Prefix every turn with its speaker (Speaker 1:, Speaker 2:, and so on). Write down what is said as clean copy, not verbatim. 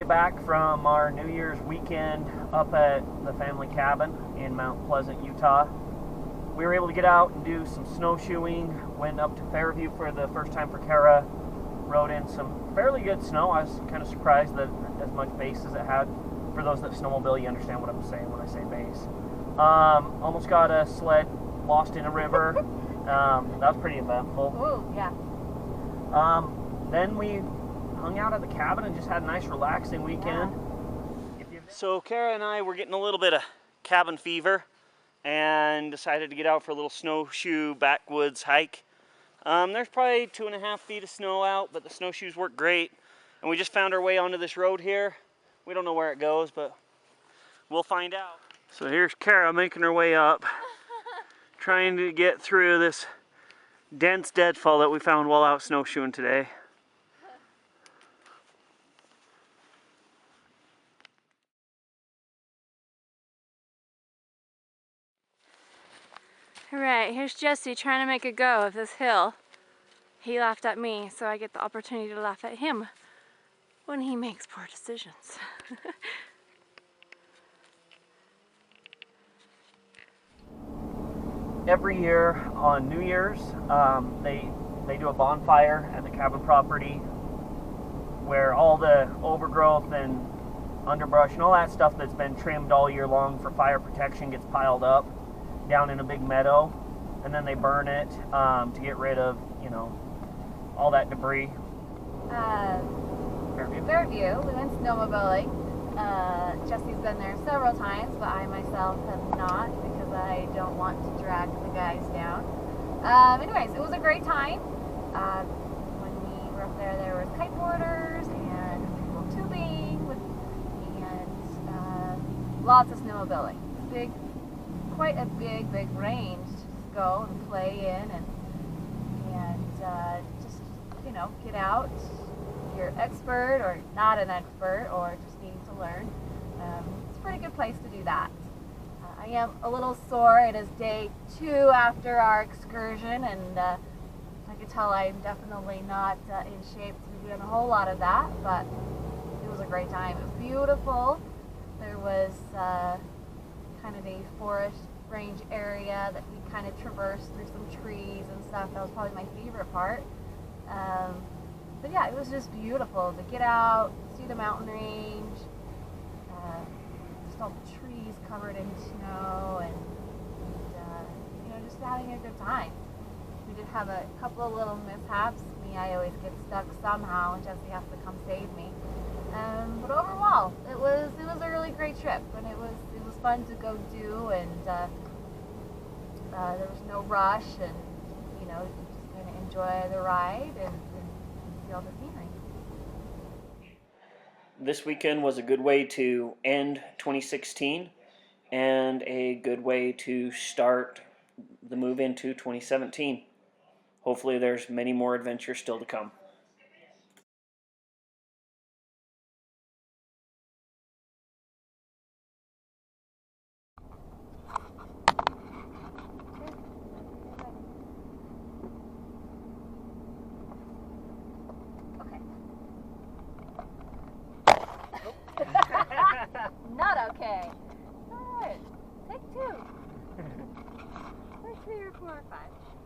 Speaker 1: Back from our New Year's weekend up at the family cabin in Mount Pleasant, Utah. We were able to get out and do some snowshoeing. Went up to Fairview for the first time for Kara. Rode in some fairly good snow. I was kind of surprised that as much base as it had. For those that snowmobile, you understand what I'm saying when I say base. Almost got a sled lost in a river. That was pretty eventful.
Speaker 2: Ooh, yeah.
Speaker 1: Then we hung out at the cabin and just had a nice relaxing weekend. Yeah. So Kara and I were getting a little bit of cabin fever and decided to get out for a little snowshoe backwoods hike. There's probably 2.5 feet of snow out, but the snowshoes work great. And we just found our way onto this road here. We don't know where it goes, but we'll find out. So here's Kara making her way up, trying to get through this dense deadfall that we found while out snowshoeing today.
Speaker 2: Alright, here's Jesse trying to make a go of this hill. He laughed at me, so I get the opportunity to laugh at him when he makes poor decisions.
Speaker 1: Every year on New Year's, they do a bonfire at the cabin property where all the overgrowth and underbrush and all that stuff that's been trimmed all year long for fire protection gets piled up down in a big meadow, and then they burn it to get rid of, you know, all that debris.
Speaker 3: Fairview. We went snowmobiling. Jesse's been there several times, but I myself have not because I don't want to drag the guys down. Anyways, it was a great time. When we were up there, there was kiteboarders and people tubing and lots of snowmobiling. Quite a big range to just go and play in and just, you know, get out. If you're an expert or not an expert or just needing to learn, it's a pretty good place to do that. I am a little sore. It is day 2 after our excursion, and I can tell I'm definitely not in shape to be doing a whole lot of that, but it was a great time. It was beautiful. There was kind of a forest range area that we kind of traversed through some trees and stuff. That was probably my favorite part. But yeah, it was just beautiful to get out, see the mountain range, just all the trees covered in snow, and you know, just having a good time. We did have a couple of little mishaps. I always get stuck somehow, and Jesse has to come save me. But overall, it was a really great trip, and it was fun to go do, and there was no rush, and you know, just kind of enjoy the ride and see all the scenery.
Speaker 1: This weekend was a good way to end 2016 and a good way to start the move into 2017. Hopefully there's many more adventures still to come.